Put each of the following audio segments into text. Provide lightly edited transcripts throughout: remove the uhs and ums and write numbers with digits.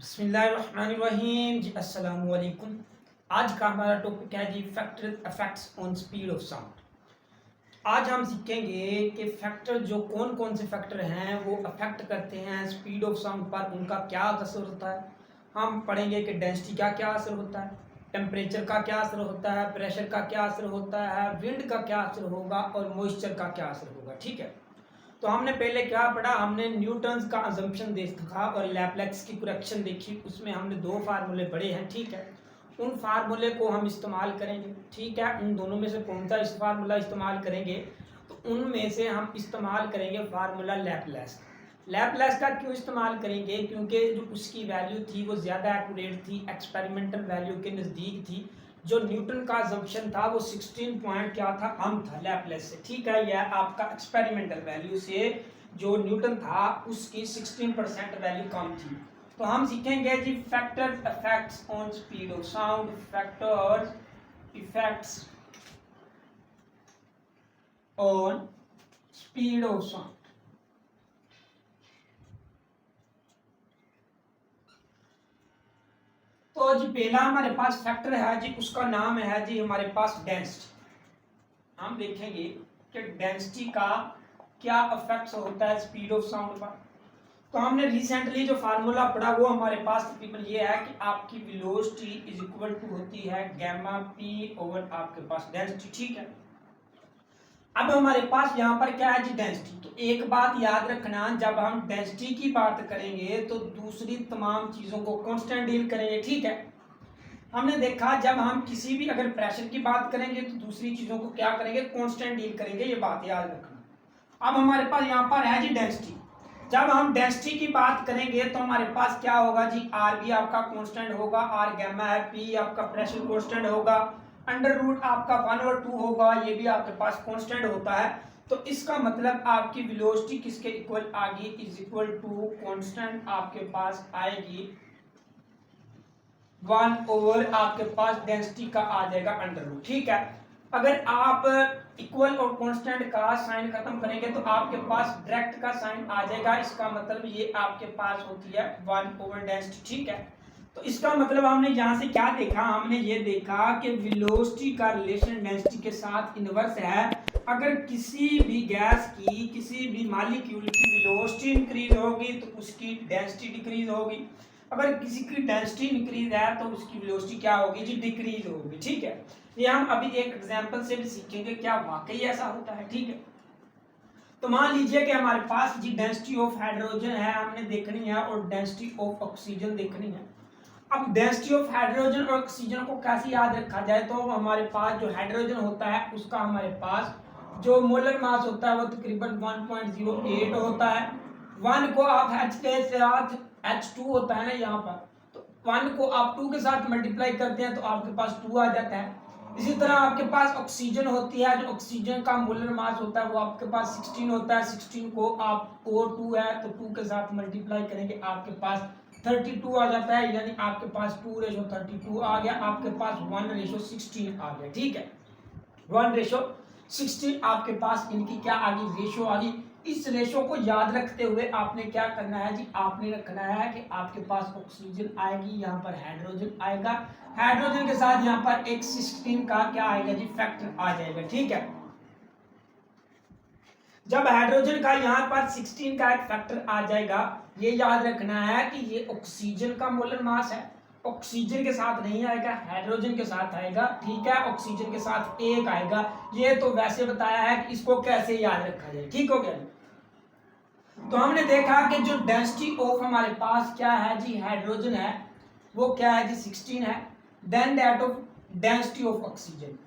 बिस्मिल्लाहिर्रहमानिर्रहीम जी अस्सलाम वालेकुम। आज का हमारा टॉपिक है जी factor effects on speed of sound. आज हम सीखेंगे कि फैक्टर जो कौन कौन से फैक्टर हैं वो अफेक्ट करते हैं स्पीड ऑफ साउंड पर, उनका क्या असर होता है। हम पढ़ेंगे कि डेंसिटी का क्या असर होता है, टेम्परेचर का क्या असर होता है, प्रेशर का क्या असर होता है, विंड का क्या असर होगा और मॉइस्चर का क्या असर होगा। ठीक है, तो हमने पहले क्या पढ़ा, हमने न्यूटन्स का अजम्पशन देखा और लैप्लेक्स की करेक्शन देखी। उसमें हमने दो फार्मूले पढ़े हैं। ठीक है, उन फार्मूले को हम इस्तेमाल करेंगे। ठीक है, उन दोनों में से कौन सा इस फार्मूला इस्तेमाल करेंगे, तो उनमें से हम इस्तेमाल करेंगे फार्मूला लैप्लेस। लैप्लेस का क्यों इस्तेमाल करेंगे, क्योंकि जो उसकी वैल्यू थी वो ज़्यादा एक्यूरेट थी, एक्सपेरिमेंटल वैल्यू के नज़दीक थी। जो न्यूटन का अजम्पशन था वो 16 पॉइंट क्या था, कम था लैप्लेस से। ठीक है, यह आपका एक्सपेरिमेंटल वैल्यू से जो न्यूटन था उसकी 16% वैल्यू कम थी। तो हम सीखेंगे जी factor effects on speed of sound, factors effects on speed of sound. तो जी पहला हमारे पास फैक्टर है जी, उसका नाम है जी हमारे पास डेंसिटी। हम देखेंगे कि डेंसिटी का क्या इफेक्ट होता है स्पीड ऑफ साउंड पर। तो हमने रिसेंटली जो फार्मूला पढ़ा वो हमारे पास तकरीबन ये है कि आपकी वेलोसिटी इज इक्वल टू होती है गैमा पी ओवर आपके पास डेंसिटी। ठीक है, अब हमारे पास यहाँ पर क्या है जी, डेंसिटी। तो एक बात याद रखना, जब हम डेंसिटी की बात करेंगे तो दूसरी तमाम चीजों को कांस्टेंट डील करेंगे। ठीक है, हमने देखा जब हम किसी भी अगर प्रेशर की बात करेंगे तो दूसरी चीजों को क्या करेंगे, कांस्टेंट डील करेंगे। ये बात याद रखना। अब हमारे पास यहाँ पर है जी डेंसिटी। जब हम डेंसिटी की बात करेंगे तो हमारे पास क्या होगा जी, आर भी आपका कांस्टेंट होगा, आर गैमा है, पी आपका प्रेशर कांस्टेंट होगा, अंडर रूट आपका 1/2 होगा, ये भी आपके पास कांस्टेंट होता है। तो इसका मतलब आपकी वेलोसिटी किसके इक्वल आ गई, इज इक्वल टू कांस्टेंट आपके पास आएगी 1/, आपके पास डेंसिटी का आ जाएगा अंडर रूट। ठीक है, अगर आप इक्वल और कांस्टेंट का साइन खत्म करेंगे तो आपके पास डायरेक्ट का साइन आ जाएगा। इसका मतलब ये आपके पास होती है 1/, डेंसिटी। ठीक है, तो इसका मतलब हमने यहाँ से क्या देखा, हमने ये देखा कि वेलोसिटी का रिलेशन डेंसिटी के साथ इनवर्स है। अगर किसी भी गैस की, किसी भी मॉलिक्यूल की वेलोसिटी इंक्रीज होगी तो उसकी डेंसिटी डिक्रीज होगी। अगर किसी की डेंसिटी इंक्रीज है तो उसकी वेलोसिटी क्या होगी जी, डिक्रीज होगी। ठीक है, ये हम अभी एक एग्जांपल से भी सीखेंगे क्या वाकई ऐसा होता है। ठीक है, तो मान लीजिए कि हमारे पास जी डेंसिटी ऑफ हाइड्रोजन है, हमने देखनी है, और डेंसिटी ऑफ ऑक्सीजन देखनी है। अब डेंसिटी ऑफ हाइड्रोजन और ऑक्सीजन को कैसे याद रखा जाए, तो हमारे पास जो हाइड्रोजन होता है उसका हमारे पास जो मोलर मास होता है वो तकरीबन 1.08 होता है। 1 को आप H के साथ H2 होता है ना यहाँ पर, तो 1 को आप 2 के साथ मल्टीप्लाई करते हैं तो आपके पास 2 आ जाता है। इसी तरह आपके पास ऑक्सीजन होती है, जो ऑक्सीजन का मोलर मास होता है वो आपके पास 16 होता है। 16 को आप O2 है तो 2 के साथ मल्टीप्लाई करेंगे आपके पास 32 आ जाता है, यानी आपके पास 2:32 आ गया, आपके पास 1:16 आ गया। ठीक है, 1:16 आपके पास इनकी क्या आ गई, रेशो आ गई। इस रेशो को याद रखते हुए आपने क्या करना है जी, आपने रखना है कि आपके पास ऑक्सीजन आएगी, यहाँ पर हाइड्रोजन आएगा, हाइड्रोजन के साथ यहाँ पर एक 16 का क्या आएगा जी, फैक्टर आ जाएगा। ठीक है, जब हाइड्रोजन का यहाँ पर 16 का एक फैक्टर आ जाएगा, ये याद रखना है कि ये ऑक्सीजन का मोलर मास है, ऑक्सीजन के साथ नहीं आएगा, हाइड्रोजन के साथ आएगा। ठीक है, ऑक्सीजन के साथ एक आएगा। ये तो वैसे बताया है कि इसको कैसे याद रखा जाए। ठीक हो गया, तो हमने देखा कि जो डेंसिटी ऑफ हमारे पास क्या है जी, हाइड्रोजन है, वो क्या है जी 16 है, then that of density of oxygen.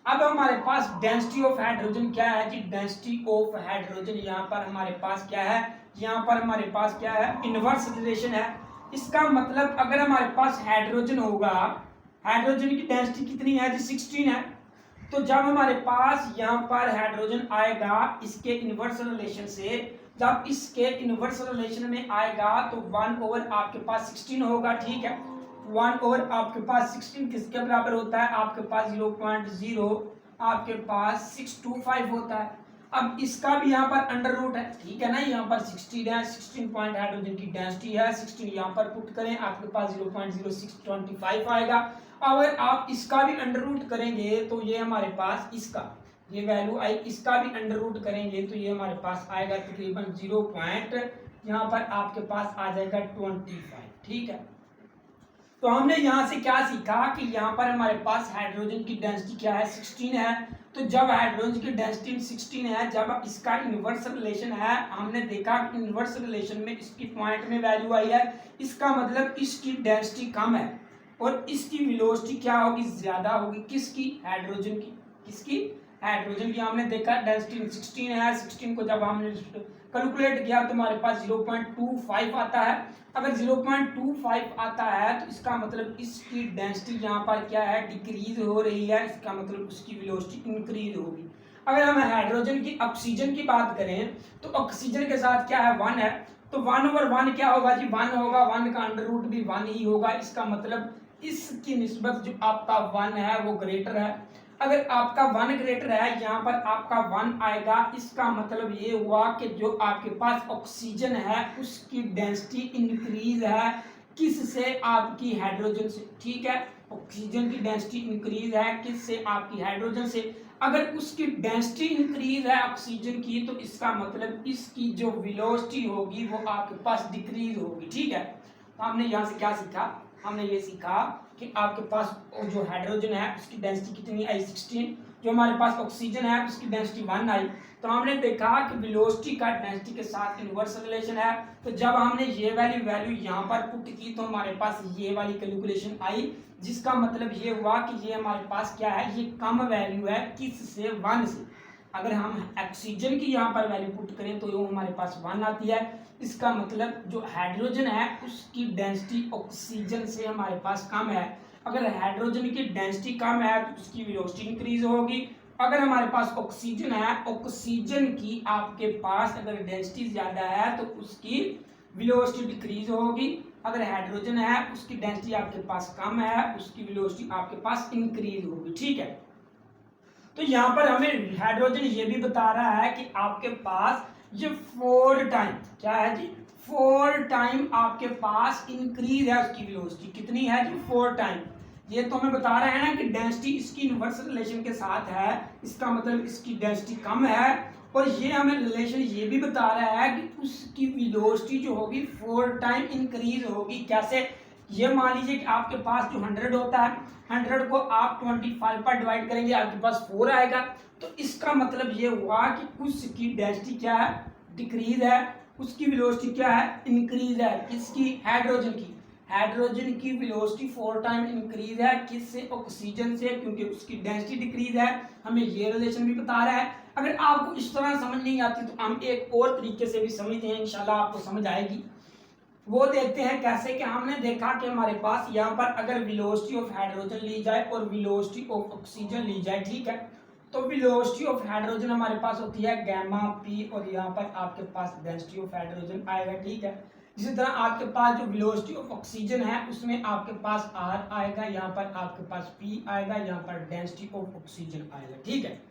अब हमारे पास डेंसिटी ऑफ हाइड्रोजन क्या है जी, डेंसिटी ऑफ हाइड्रोजन यहाँ पर हमारे पास क्या है, यहाँ पर हमारे पास क्या है, इनवर्स रिलेशन है। इसका मतलब अगर हमारे पास हाइड्रोजन होगा, हाइड्रोजन की डेंसिटी कितनी है जी 16 है, तो जब हमारे पास यहाँ पर हाइड्रोजन आएगा इसके इनवर्स रिलेशन से, जब इसके इनवर्स रिलेशन में आएगा तो 1/, आपके पास 16 होगा। ठीक है, 1/, आपके पास 16 किसके बराबर होता है, आपके पास 0.0 आपके पास 625 होता है। अब इसका भी यहाँ पर अंडर रूट है, ठीक है ना, यहाँ पर 16 है, 16 पॉइंट हाइड्रोजन की डेंसिटी है, 16 यहाँ पर पुट करें, आपके पास 0.0625 आएगा। अगर आप इसका भी अंडर रूट करेंगे तो ये हमारे पास इसका ये वैल्यू आई, इसका भी अंडर रूट करेंगे तो ये हमारे पास आएगा तकरीबन 0 पॉइंट यहाँ पर आपके पास आ जाएगा 25, ठीक है। तो हमने यहाँ से क्या सीखा कि यहाँ पर हमारे पास हाइड्रोजन की डेंसिटी क्या है, 16 है। तो जब हाइड्रोजन की डेंसिटी 16 है, जब इसका इनवर्स रिलेशन है, हमने देखा कि इनवर्स रिलेशन में इसकी पॉइंट में वैल्यू आई है, इसका मतलब इसकी डेंसिटी कम है और इसकी वेलोसिटी क्या होगी, ज्यादा होगी। किसकी, हाइड्रोजन की। किसकी, हाइड्रोजन की। हमने देखा डेंसिटी 16 है, 16 को जब हमने कैलकुलेट किया तो हमारे पास 0.25 आता है। अगर 0.25 आता है तो इसका मतलब इसकी डेंसिटी यहाँ पर क्या है, डिक्रीज हो रही है, इसका मतलब उसकी वेलोसिटी इंक्रीज होगी। अगर हम हाइड्रोजन की ऑक्सीजन की बात करें तो ऑक्सीजन के साथ क्या है, 1 है, तो 1/1 क्या होगा जी, 1 होगा, 1 का अंडर रूट भी 1 ही होगा। इसका मतलब इसकी निस्बत जो आपका 1 है वो ग्रेटर है। अगर आपका 1 ग्रेटर है, यहाँ पर आपका 1 आएगा, इसका मतलब ये हुआ कि जो आपके पास ऑक्सीजन है उसकी डेंसिटी इंक्रीज है, किससे, आपकी हाइड्रोजन से, ठीक है। ऑक्सीजन की डेंसिटी इंक्रीज है किससे, आपकी हाइड्रोजन से। अगर उसकी डेंसिटी इंक्रीज है ऑक्सीजन की तो इसका मतलब इसकी जो वेलोसिटी होगी वो आपके पास डिक्रीज होगी, ठीक है। तो हमने यहाँ से क्या सीखा, हमने ये सीखा कि आपके पास जो हाइड्रोजन है उसकी डेंसिटी कितनी आई, 16। जो हमारे पास ऑक्सीजन है उसकी डेंसिटी 1 आई। तो हमने देखा कि वेलोसिटी का डेंसिटी के साथ इनवर्स रिलेशन है। तो जब हमने ये वैल्यू यहाँ पर पुट की तो हमारे पास ये वाली कैलकुलेशन आई, जिसका मतलब ये हुआ कि ये हमारे पास क्या है, ये कम वैल्यू है, किससे, 1 से। अगर हम ऑक्सीजन की यहाँ पर वैल्यू पुट करें तो ये हमारे पास 1 आती है। इसका मतलब जो हाइड्रोजन है उसकी डेंसिटी ऑक्सीजन से हमारे पास कम है। अगर हाइड्रोजन की डेंसिटी कम है तो उसकी वेलोसिटी इंक्रीज होगी। अगर हमारे पास ऑक्सीजन है, ऑक्सीजन की आपके पास अगर डेंसिटी ज्यादा है तो उसकी वेलोसिटी डिक्रीज होगी। अगर हाइड्रोजन है उसकी डेंसिटी आपके पास कम है, उसकी वेलोसिटी आपके पास इंक्रीज होगी, ठीक है। तो यहाँ पर हमें हाइड्रोजन ये भी बता रहा है कि आपके पास ये 4 टाइम क्या है जी, 4 टाइम आपके पास इंक्रीज है उसकी वेलोसिटी। कितनी है जी, 4 टाइम। ये तो हमें बता रहा है ना कि डेंसिटी इसकी इनवर्स रिलेशन के साथ है, इसका मतलब इसकी डेंसिटी कम है। और ये हमें रिलेशन ये भी बता रहा है कि उसकी वेलोसिटी जो होगी 4 टाइम इंक्रीज होगी। कैसे, ये मान लीजिए कि आपके पास जो 100 होता है, 100 को आप 25 पर डिवाइड करेंगे, आपके पास 4 आएगा। तो इसका मतलब ये हुआ कि उसकी डेंसिटी क्या है, डिक्रीज है, उसकी वेलोसिटी क्या है, इंक्रीज है। किसकी, हाइड्रोजन की। हाइड्रोजन की वेलोसिटी 4 टाइम इंक्रीज है, किससे, ऑक्सीजन से, क्योंकि उसकी डेंसिटी डिक्रीज है। हमें ये रिलेशन भी बता रहा है। अगर आपको इस तरह समझ नहीं आती तो हम एक और तरीके से भी समझते हैं, इंशाल्लाह आपको समझ आएगी। वो देखते हैं कैसे, कि हमने देखा कि हमारे पास यहाँ पर अगर वेलोसिटी ऑफ हाइड्रोजन ली जाए और वेलोसिटी ऑफ ऑक्सीजन ली जाए, ठीक है, तो वेलोसिटी ऑफ हाइड्रोजन हमारे पास होती है गामा पी, और यहाँ पर आपके पास डेंसिटी ऑफ हाइड्रोजन आएगा, ठीक है। इसी तरह आपके पास जो वेलोसिटी ऑफ ऑक्सीजन है उसमें आपके पास आर आएगा, यहाँ पर आपके पास पी आएगा, यहाँ पर डेंसिटी ऑफ ऑक्सीजन आएगा, ठीक है।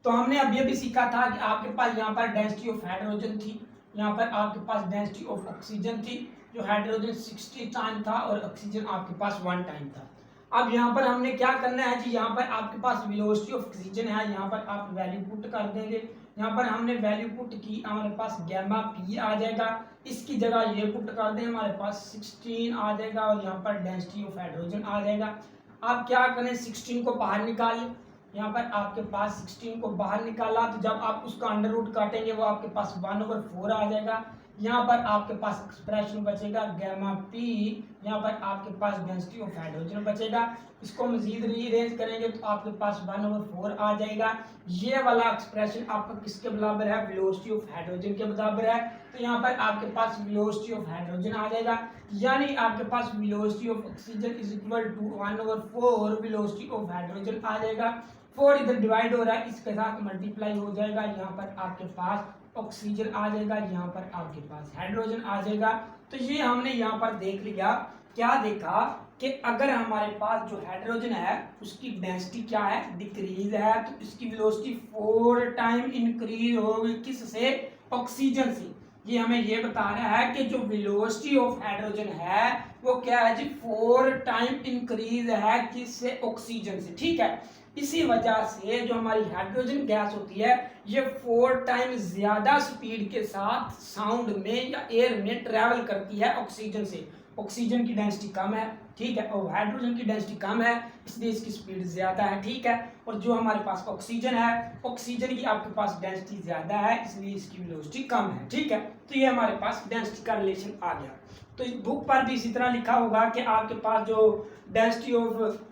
तो हमने अब ये भी सीखा था कि आपके पास यहाँ पर डेंसिटी ऑफ हाइड्रोजन थी, यहाँ पर आपके पास डेंसिटी ऑफ ऑक्सीजन थी। जो हाइड्रोजन 60 टाइम था और ऑक्सीजन आपके पास 1 टाइम था। अब यहाँ पर हमने क्या करना है जी, यहाँ पर आपके पास वेलोसिटी ऑफ ऑक्सीजन है, यहाँ पर आप वैल्यू पुट कर देंगे। यहाँ पर हमने वैल्यू पुट की, हमारे पास गैमा पी आ जाएगा, इसकी जगह ये पुट कर दें, हमारे पास 16 आ जाएगा, और यहाँ पर डेंसिटी ऑफ हाइड्रोजन आ जाएगा। आप क्या करें, 16 को बाहर निकालें। यहाँ पर आपके पास 16 को बाहर निकाला तो जब आप उसका अंडर रूट काटेंगे वो आपके पास 1/4 आ जाएगा। यहाँ पर आपके पास एक्सप्रेशन बचेगा गैमा पी, यहाँ पर आपके पास डेंसिटी ऑफ हाइड्रोजन बचेगा। इसको मजीद रीअरेंज करेंगे तो आपके पास 1/4 आ जाएगा। ये वाला एक्सप्रेशन आपका किसके बराबर है, वेलोसिटी ऑफ हाइड्रोजन के बराबर है। तो यहाँ पर आपके पास वेलोसिटी ऑफ हाइड्रोजन आ जाएगा, यानी आपके पास velocity of oxygen is equal to 1/4 velocity of hydrogen आ जाएगा। 4 इधर डिवाइड हो रहा है, इसके साथ मल्टीप्लाई हो जाएगा, यहाँ पर आपके पास ऑक्सीजन आ जाएगा, यहाँ पर आपके पास हाइड्रोजन आ जाएगा। तो ये हमने यहाँ पर देख लिया क्या देखा कि अगर हमारे पास जो हाइड्रोजन है उसकी डेंसिटी क्या है, डिक्रीज है, तो इसकी वेलोसिटी 4 टाइम इंक्रीज होगी किससे, ऑक्सीजन से। ये हमें ये बता रहा है कि जो वेलोसिटी ऑफ हाइड्रोजन है वो क्या है जी, 4 टाइम इंक्रीज है किससे, ऑक्सीजन से। ठीक है, इसी वजह से जो हमारी हाइड्रोजन गैस होती है ये 4 टाइम ज्यादा स्पीड के साथ साउंड में या एयर में ट्रेवल करती है ऑक्सीजन से। ऑक्सीजन की डेंसिटी कम है, ठीक है, और हाइड्रोजन की डेंसिटी कम है, इसलिए इसकी स्पीड ज्यादा है। ठीक है, और जो हमारे पास ऑक्सीजन है, ऑक्सीजन की आपके पास डेंसिटी ज्यादा है, इसलिए इसकी वेलोसिटी कम है। ठीक है, तो ये हमारे पास डेंसिटी का रिलेशन आ गया। तो इस बुक पर भी इसी तरह लिखा होगा कि आपके पास जो डेंसिटी ऑफ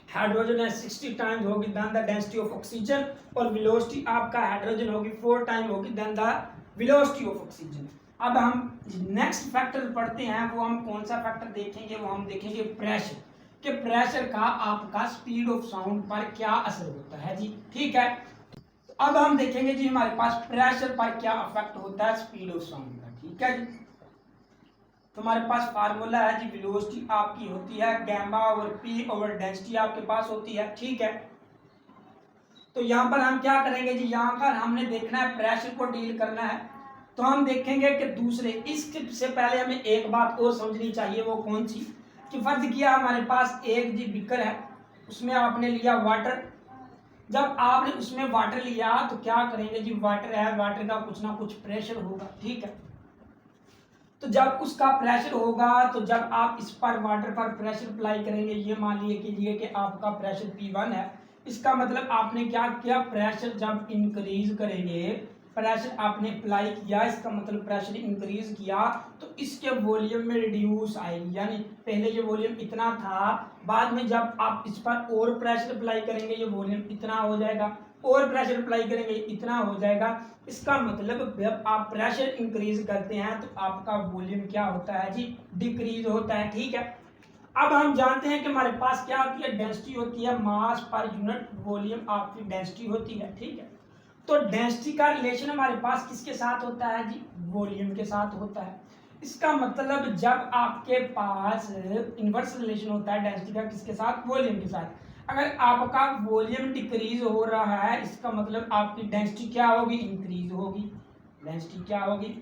हाइड्रोजन है 60 टाइम्स होगी then the density of oxygen, और वेलोसिटी आपका हाइड्रोजन होगी 4 टाइम होगी then the velocity of oxygen. अब हम नेक्स्ट फैक्टर पढ़ते हैं, वो हम कौन सा फैक्टर देखेंगे, वो हम देखेंगे प्रेशर, कि प्रेशर का आपका स्पीड ऑफ साउंड पर क्या असर होता है जी। ठीक है, तो अब हम देखेंगे जी हमारे पास प्रेशर पर क्या इफेक्ट होता है स्पीड ऑफ साउंड का। ठीक है जी, तो हमारे पास फार्मूला है जी, वेलोसिटी आपकी होती है gamma over P over density आपके पास होती है। ठीक है, तो यहाँ पर हम क्या करेंगे जी, यहाँ पर हमने देखना है प्रेशर को डील करना है। तो हम देखेंगे कि दूसरे इस स्टेप से पहले हमें एक बात और समझनी चाहिए, वो कौन सी, कि फर्ज किया हमारे पास एक जी बीकर है, उसमें आपने लिया वाटर। जब आपने उसमें वाटर लिया तो क्या करेंगे जी, वाटर है, वाटर का कुछ ना कुछ प्रेशर होगा। ठीक है, तो जब उसका प्रेशर होगा, तो जब आप इस पर वाटर पर प्रेशर अप्लाई करेंगे, ये मान लीजिए कि आपका प्रेशर P1 है, इसका मतलब आपने क्या किया, प्रेशर जब इंक्रीज करेंगे, प्रेशर आपने अप्लाई किया, इसका मतलब प्रेशर इंक्रीज किया तो इसके वॉल्यूम में रिड्यूस आएगी, यानी पहले ये वॉल्यूम इतना था, बाद में जब आप इस पर और प्रेशर अप्लाई करेंगे ये वॉल्यूम इतना हो जाएगा, और प्रेशर अप्लाई करेंगे इतना हो जाएगा। इसका मतलब जब आप प्रेशर इंक्रीज करते हैं तो आपका वॉल्यूम क्या होता है जी, डिक्रीज होता है। ठीक है, अब हम जानते हैं कि हमारे पास क्या होती है, डेंसिटी होती है मास पर यूनिट वॉल्यूम आपकी डेंसिटी होती है। ठीक है, तो डेंसिटी का रिलेशन हमारे पास किसके साथ होता है जी, वॉल्यूम के साथ होता है। इसका मतलब जब आपके पास इनवर्स रिलेशन होता है डेंसिटी का किसके साथ, वॉल्यूम के साथ। अगर आपका वॉल्यूम डिक्रीज हो रहा है, इसका मतलब आपकी डेंसिटी क्या होगी, इंक्रीज होगी। डेंसिटी क्या होगी,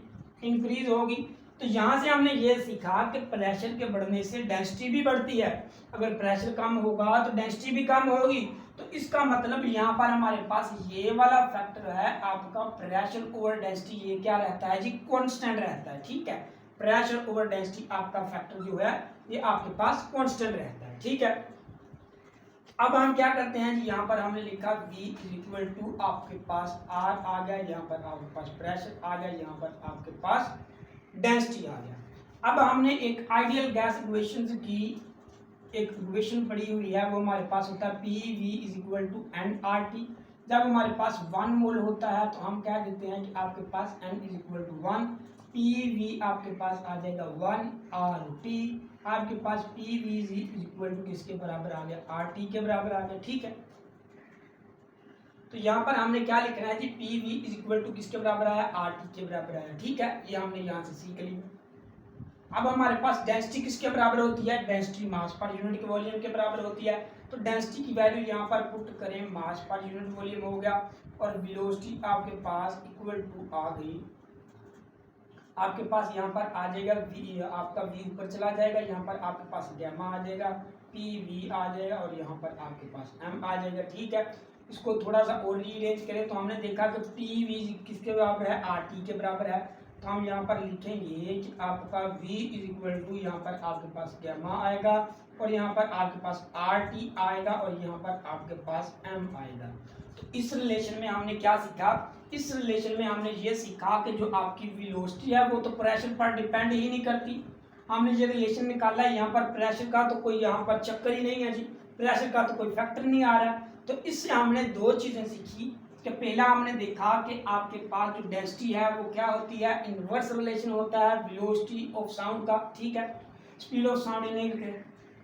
इंक्रीज होगी। तो यहाँ से हमने ये सीखा कि प्रेशर के बढ़ने से डेंसिटी भी बढ़ती है, अगर प्रेशर कम होगा तो डेंसिटी भी कम होगी। तो इसका मतलब यहाँ पर हमारे पास ये वाला फैक्टर है आपका प्रेशर ओवर डेंसिटी, ये क्या रहता है जी, कांस्टेंट रहता है। ठीक है, प्रेशर ओवर डेंसिटी आपका फैक्टर जो है ये आपके पास कांस्टेंट रहता है। ठीक है, अब हम क्या करते हैं जी, यहाँ पर हमने लिखा V इज इक्वल टू आपके पास R आ गया, यहाँ पर आपके पास प्रेशर आ गया, यहाँ पर आपके पास डेंसिटी आ गया। अब हमने एक आइडियल गैस इक्वेशन की एक इक्वेशन पड़ी हुई है, वो हमारे पास होता है PV is equal to NRT। जब हमारे पास 1 मोल होता है तो हम कह देते हैं कि आपके पास N is equal to 1, PV आपके पास आ जाएगा 1, RT आपके पास PV इज इक्वल टू किसके बराबर आ गया, RT के बराबर आ गया। ठीक है, तो यहाँ पर हमने क्या लिखना है जी, PV इज इक्वल टू किसके बराबर आया, RT के बराबर आया। ठीक है, ये हमने यहाँ से सीख लिया। अब हमारे पास डेंसिटी किसके बराबर होती है, डेंसिटी मास पर यूनिट के वॉल्यूम के बराबर होती है। तो डेंसिटी की वैल्यू यहाँ पर पुट करें, मास पर यूनिट वॉल्यूम हो गया, और वेलोसिटी आपके पास इक्वल टू आ गई, आपके पास यहाँ पर आ जाएगा V, आपका V ऊपर चला जाएगा, यहाँ पर आपके पास गैमा आ जाएगा, PV आ जाएगा, और यहाँ पर आपके पास M आ जाएगा। ठीक है, इसको थोड़ा सा और रीअरेंज करें तो हमने देखा कि PV किसके बराबर है, RT के बराबर है। तो हम यहाँ पर लिखेंगे कि आपका V इज इक्वल टू, यहाँ पर आपके पास गैमा आएगा, और यहाँ पर आपके पास RT आएगा, और यहाँ पर आपके पास M आएगा। तो इस रिलेशन में हमने क्या सीखा, इस रिलेशन में हमने ये सीखा कि जो आपकी वेलोसिटी है वो तो प्रेशर पर डिपेंड ही नहीं करती। हमने ये रिलेशन निकाला है, यहाँ पर प्रेशर का तो कोई यहाँ पर चक्कर ही नहीं है जी, प्रेशर का तो कोई फैक्टर नहीं आ रहा है। तो इससे हमने 2 चीजें सीखी कि पहला हमने देखा कि आपके पास जो डेंसिटी है वो क्या होती है, इनवर्स रिलेशन होता है वेलोसिटी ऑफ साउंड का। ठीक है, स्पीड ऑफ साउंड नहीं,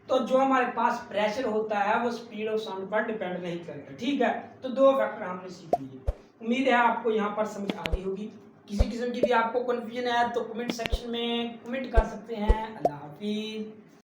तो जो हमारे पास प्रेशर होता है वो स्पीड ऑफ साउंड पर डिपेंड नहीं करता। ठीक है, तो 2 फैक्टर हमने सीख लिए। उम्मीद है आपको यहाँ पर समझ आ गई होगी। किसी किस्म की भी आपको कंफ्यूजन है तो कमेंट सेक्शन में कमेंट कर सकते हैं। अल्लाह हाफिज।